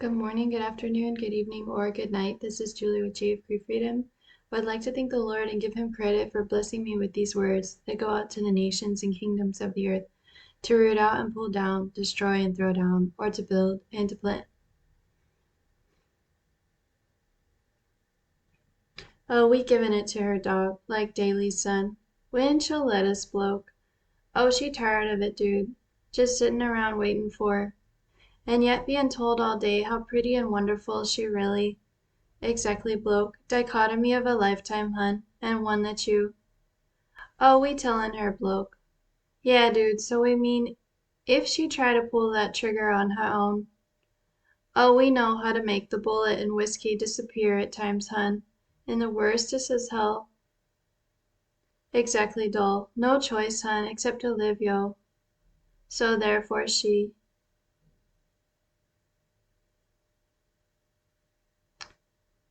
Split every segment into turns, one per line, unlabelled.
Good morning, good afternoon, good evening, or good night. This is Julie with J of Free Freedom. I'd like to thank the Lord and give him credit for blessing me with these words that go out to the nations and kingdoms of the earth, to root out and pull down, destroy and throw down, or to build and to plant. Oh, we given it to her dog, like Daly's son. When she'll let us bloke. Oh, she tired of it, dude. Just sitting around waiting for. And yet being told all day how pretty and wonderful she really. Exactly, bloke. Dichotomy of a lifetime, hun, and one that you. Oh, we tellin' her, bloke. Yeah, dude, so we mean if she try to pull that trigger on her own. Oh, we know how to make the bullet and whiskey disappear at times, hun. And the worst is as hell. Exactly, doll. No choice, hun, except to live, yo. So therefore she.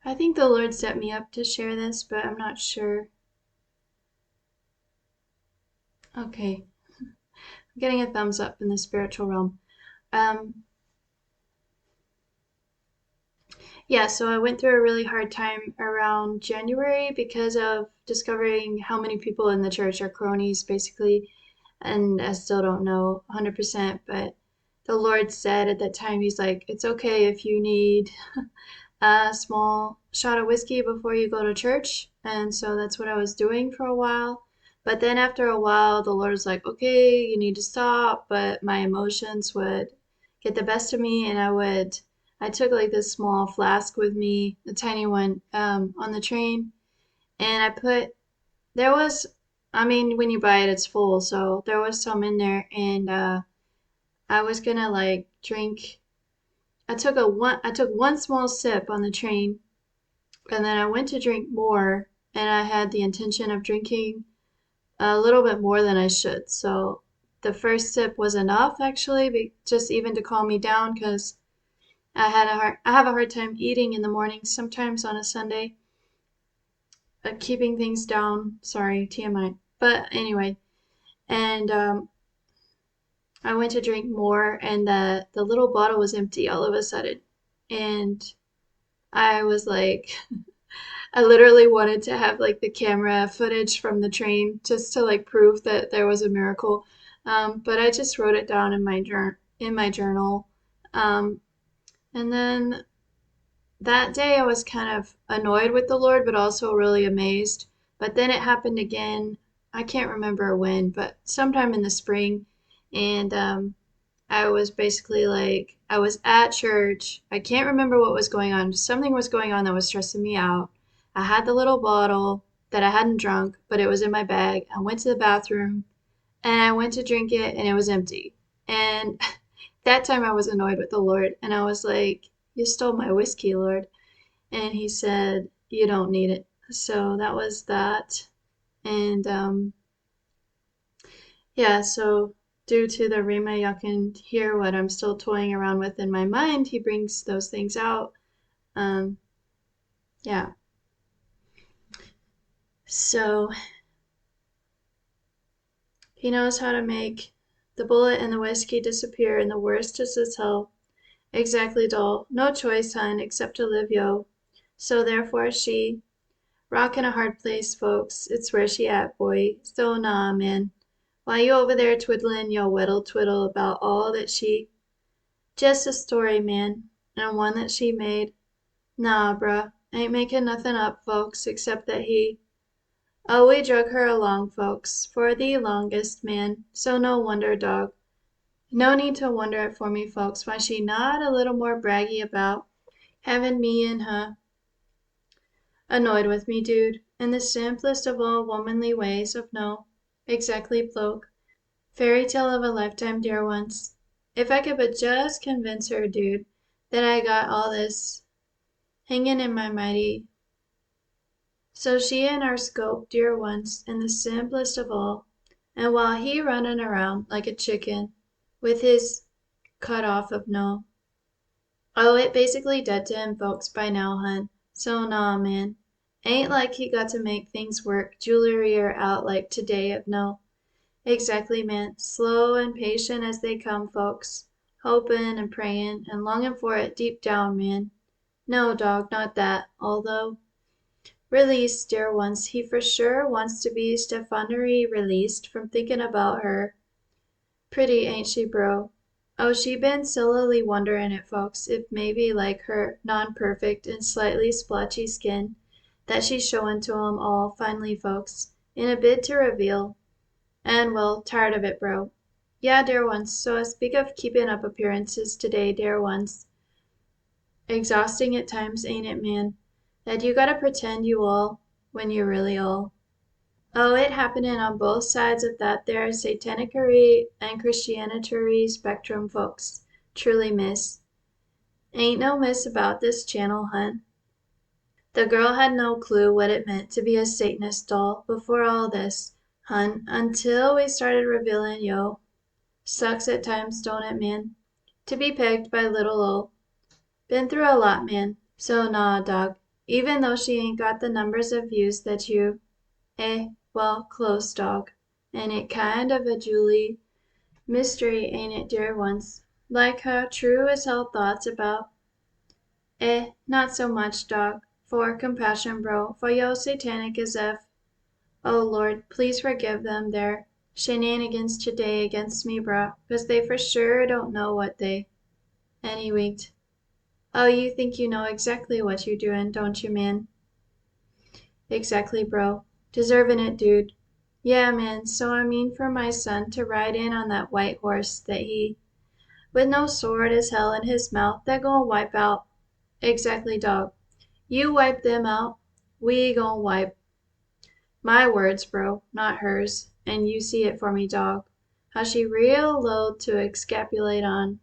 I think the Lord set me up to share this, but I'm not sure. Okay. I'm getting a thumbs up in the spiritual realm. Um, Yeah, so I went through a really hard time around January because of discovering how many people in the church are cronies, basically. And I still don't know 100%, but the Lord said at that time, He's like, it's okay if you need a small shot of whiskey before you go to church. And so that's what I was doing for a while. But then after a while, the Lord was like, okay, you need to stop. But my emotions would get the best of me, and I took like this small flask with me, a tiny one, on the train. And there was, I mean, when you buy it, it's full. So there was some in there. And I was gonna like drink. I took one small sip on the train, and then I went to drink more, and I had the intention of drinking a little bit more than I should. So the first sip was enough actually, just even to calm me down because I have a hard time eating in the morning sometimes on a Sunday, keeping things down. Sorry, TMI. But anyway, and I went to drink more, and the little bottle was empty all of a sudden, and I was like, I literally wanted to have like the camera footage from the train just to like prove that there was a miracle. But I just wrote it down in my journal. Um, and then that day I was kind of annoyed with the Lord, but also really amazed. But then it happened again. I can't remember when, but sometime in the spring. And I was basically like, I was at church. I can't remember what was going on. Something was going on that was stressing me out. I had the little bottle that I hadn't drunk, but it was in my bag. I went to the bathroom and I went to drink it and it was empty. And that time I was annoyed with the Lord and I was like, you stole my whiskey, Lord. And he said, you don't need it. So that was that. And yeah, so due to the Rhema, y'all can hear what I'm still toying around with in my mind. He brings those things out. Um, yeah. So he knows how to make the bullet and the whiskey disappear, and the worst is his hell. Exactly, doll. No choice, hun, except to live, yo. So therefore she. Rockin' a hard place, folks. It's where she at, boy. So nah, man. While you over there twiddling yo whittle twiddle about all that she. Just a story, man, and one that she made. Nah, bruh, ain't making nothing up, folks, except that he. Oh, we drug her along, folks, for the longest, man, so no wonder, dog. No need to wonder it for me, folks, why she not a little more braggy about having me and her annoyed with me, dude, in the simplest of all womanly ways of no. Exactly, bloke. Fairy tale of a lifetime, dear ones. If I could but just convince her, dude, that I got all this hanging in my mighty. So she in our scope, dear ones, in the simplest of all, and while he running around like a chicken with his cut off of no. Oh, it basically dead to him folks by now, hun. So nah, man. Ain't like he got to make things work jewelry or out like today of no. Exactly, man. Slow and patient as they come, folks. hoping and praying and longing for it deep down, man. No, dog, not that. Although, released, dear ones, he for sure wants to be Stefanery released from thinking about her. Pretty, ain't she, bro? Oh, she been sillily wondering it, folks, if maybe like her non-perfect and slightly splotchy skin that she's showing to 'em all finally, folks, in a bid to reveal. And, well, tired of it, bro. Yeah, dear ones, so I speak of keeping up appearances today, dear ones. Exhausting at times, ain't it, man? That you gotta pretend you all when you really all. Oh, it happening on both sides of that there satanicary and Christianitary spectrum, folks. Truly, miss. Ain't no miss about this channel, hun. The girl had no clue what it meant to be a Satanist doll before all this, hun, until we started revealing yo. Sucks at times, don't it, man? To be pegged by little ol'. Been through a lot, man. So nah, dog. Even though she ain't got the numbers of views that you... well, close, dog. And it kind of a Julie mystery, ain't it, dear ones? Like how true is hell thoughts about... not so much, dog. For compassion, bro. For yo satanic as if... Oh, Lord, please forgive them their shenanigans today against me, bro. 'Cause they for sure don't know what they... And he winked. Oh, you think you know exactly what you're doing, don't you, man? Exactly, bro. Deserving it, dude. Yeah, man, so I mean for my son to ride in on that white horse that he, with no sword as hell in his mouth, that gon' wipe out. Exactly, dog. You wipe them out, we gon' wipe. My words, bro, not hers. And you see it for me, dog. How she real loath to excapulate on.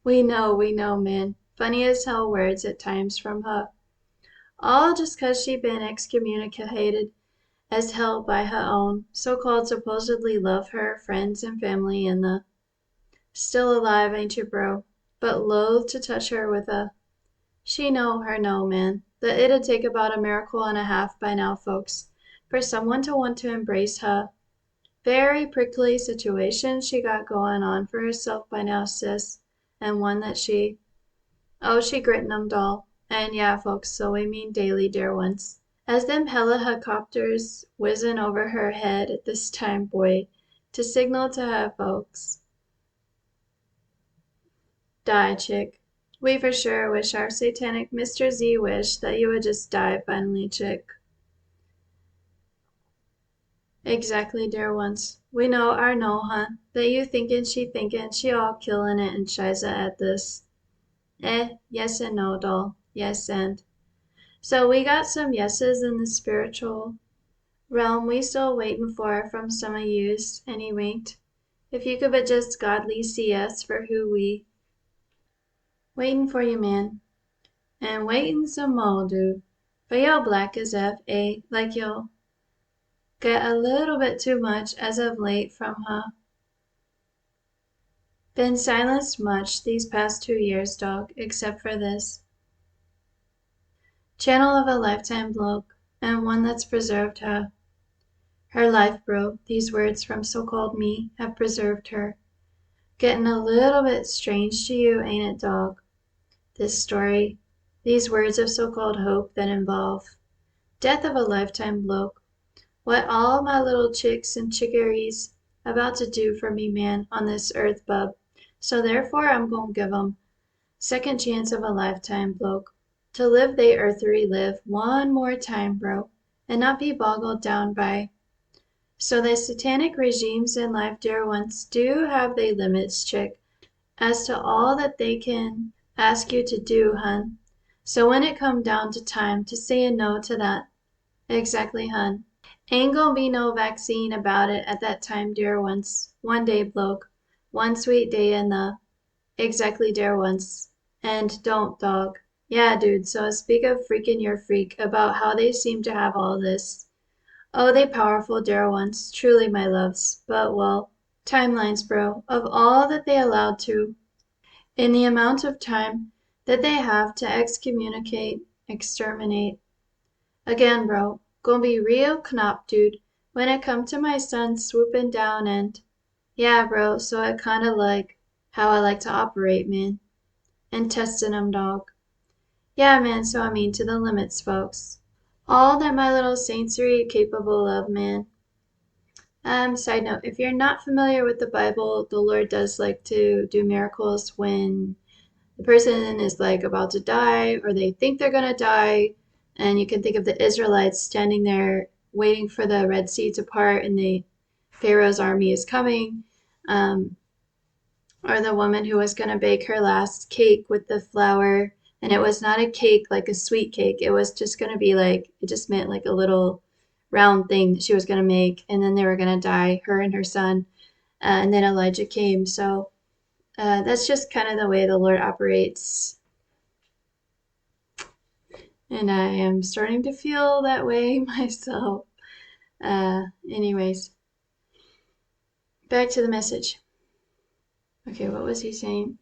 We know, man. Funny as hell words at times from her. All just 'cause she been excommunicated as hell by her own, so-called supposedly love her, friends and family and the... Still alive, ain't you, bro? But loath to touch her with a... She know her know, man, that it'd take about a miracle and a half by now, folks, for someone to want to embrace her. Very prickly situation she got going on for herself by now, sis, and one that she... Oh, she grittin' 'em, doll. And yeah, folks, so we mean daily, dear ones. As them helicopters whizzin' over her head at this time, boy, to signal to her folks. Die, chick. We for sure wish our satanic Mr. Z wish that you would just die finally, chick. Exactly, dear ones. We know our no, huh? That you thinkin' she all killin' it and shiza at this. Yes and no, doll. Yes and... So we got some yeses in the spiritual realm we still waitin' for from some of yous, and he winked. If you could but just godly see us for who we... Waitin' for you, man. And waitin' some more, dude. For yo black as like yo get a little bit too much as of late from her. Been silenced much these past 2 years, dog, except for this. Channel of a lifetime bloke, and one that's preserved her. Her life, bro, these words from so-called me have preserved her. Getting a little bit strange to you, ain't it, dog? This story, these words of so-called hope that involve death of a lifetime bloke. What all my little chicks and chickaries about to do for me, man, on this earth, bub. So therefore I'm gonna give 'em second chance of a lifetime, bloke. To live they earthery live one more time, bro, and not be boggled down by... So the satanic regimes in life, dear ones, do have they limits, chick, as to all that they can ask you to do, hun. So when it come down to time to say a no to that... Exactly, hun. Ain't gonna be no vaccine about it at that time, dear ones. One day, bloke. One sweet day in the... Exactly, dear ones. And don't, dog. Yeah, dude, so I speak of freaking your freak about how they seem to have all this. Oh, they powerful, dear ones, truly, my loves. But, well, timelines, bro, of all that they allowed to, in the amount of time that they have to excommunicate, exterminate. Again, bro, gonna be real knop, dude, when it come to my son swooping down and... Yeah, bro, so it kinda like... how I like to operate, man. And testing 'em, dog. Yeah, man, so I mean to the limits, folks. All that my little saintsery capable of, man. Side note, if you're not familiar with the Bible, the Lord does like to do miracles when the person is like about to die or they think they're gonna die. And you can think of the Israelites standing there waiting for the Red Sea to part and the Pharaoh's army is coming. Um, or the woman who was gonna bake her last cake with the flour, and it was not a cake like a sweet cake. It was just gonna be like, it just meant like a little round thing that she was gonna make, and then they were gonna die, her and her son. And then Elijah came. So that's just kind of the way the Lord operates. And I am starting to feel that way myself. Anyways, back to the message. Okay, what was he saying?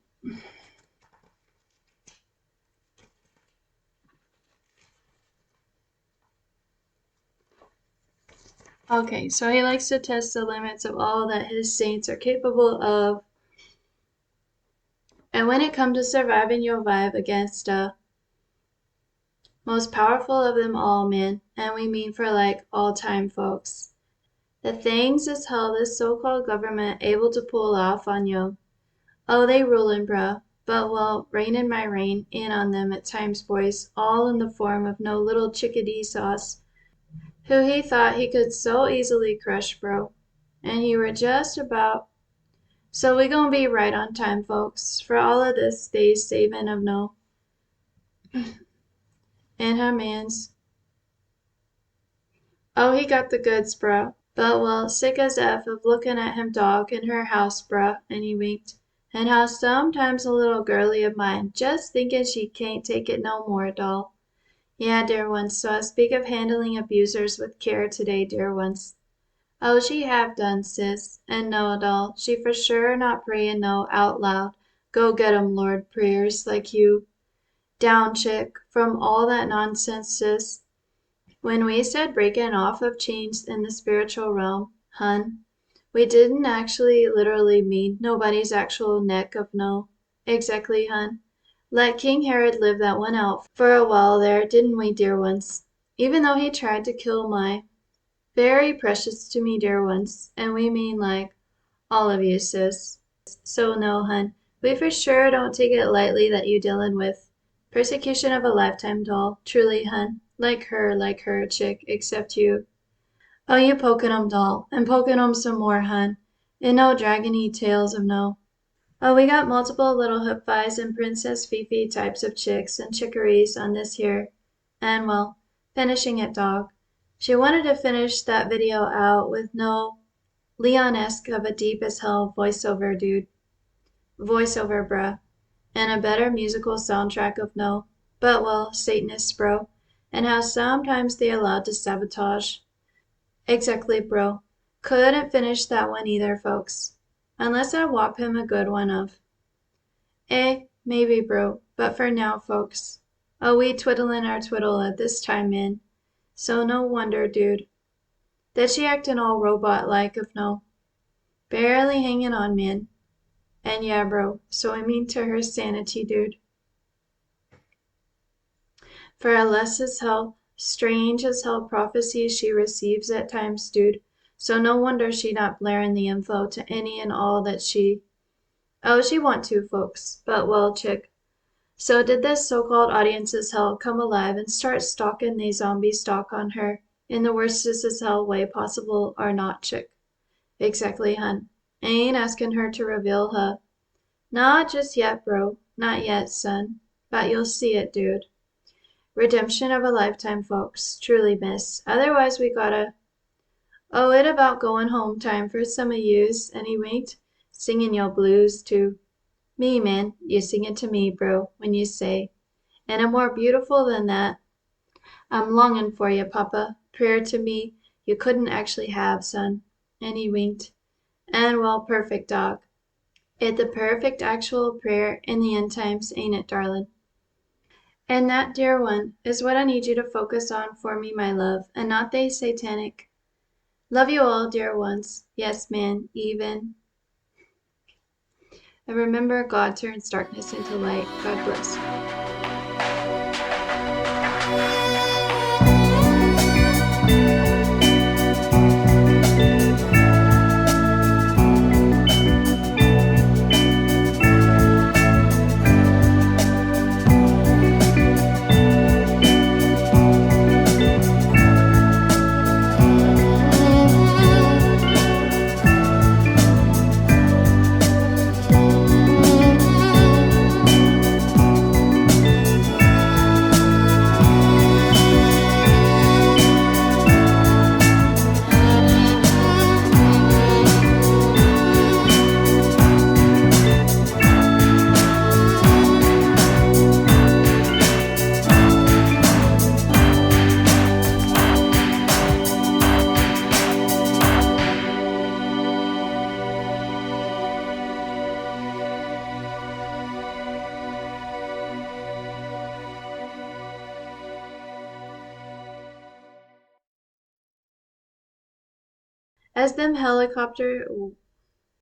Okay, so he likes to test the limits of all that his saints are capable of. And when it comes to surviving your vibe against most powerful of them all, man, and we mean for like all time, folks, the things is hell this so-called government able to pull off on you. Oh, they rulin', bruh. But well, rain in my rain, in on them at times, boys, all in the form of no little chickadee sauce, who he thought he could so easily crush, bro. And he were just about. So we gonna be right on time, folks, for all of this stays saving of no. And her mans. Oh, he got the goods, bruh. But well, sick as F of looking at him dog in her house, bruh, and he winked. And how sometimes a little girlie of mine just thinking she can't take it no more, doll. Yeah, dear ones, so I speak of handling abusers with care today, dear ones. Oh, she have done, sis. And no, doll, she for sure not praying no out loud. Go get 'em, Lord, prayers like you. Down, chick, from all that nonsense, sis. When we said breaking off of chains in the spiritual realm, hun, we didn't actually literally mean nobody's actual neck of no. Exactly, hun. Let King Herod live that one out for a while there, didn't we, dear ones? Even though he tried to kill my very precious to me, dear ones, and we mean like all of you, sis. So no, hun, we for sure don't take it lightly that you dealin' with persecution of a lifetime, doll. Truly, hun, like her, chick, except you. Oh, you pokin' 'em, doll, and pokin' 'em some more, hun, and no dragony tales of no. Oh, we got multiple little hoopfies and Princess Fifi types of chicks and chickeries on this here. And well, finishing it, dog. She wanted to finish that video out with no Leon-esque of a deep as hell voiceover, dude. Voiceover, bruh. And a better musical soundtrack of no. But well, Satanists, bro. And how sometimes they allowed to sabotage. Exactly, bro. Couldn't finish that one either, folks. Unless I whop him a good one of. Maybe, bro. But for now, folks. Oh, we twiddlin' our twiddle at this time, man. So no wonder, dude. That she actin' all robot-like of no. Barely hanging on, man. And yeah, bro. So I mean to her sanity, dude. For a less as hell, strange as hell prophecies she receives at times, dude. So no wonder she not blaring the info to any and all that she. Oh, she want to, folks. But well, chick. So did this so-called audience as hell come alive and start stalking they zombie stalk on her in the worst as hell way possible or not, chick? Exactly, hun. I ain't asking her to reveal her. Not just yet, bro. Not yet, son. But you'll see it, dude. Redemption of a lifetime, folks. Truly, miss. Otherwise, we gotta. Oh, it about going home time for some of yous, and he winked. Singing your blues, too. Me, man. You sing it to me, bro, when you say. And a more beautiful than that. I'm longing for you, Papa. Prayer to me you couldn't actually have, son. And he winked. And well, perfect, dog. It the perfect actual prayer in the end times, ain't it, darlin'? And that, dear one, is what I need you to focus on for me, my love, and not they satanic. Love you all, dear ones. Yes, man, even. And remember, God turns darkness into light. God bless. As them helicopter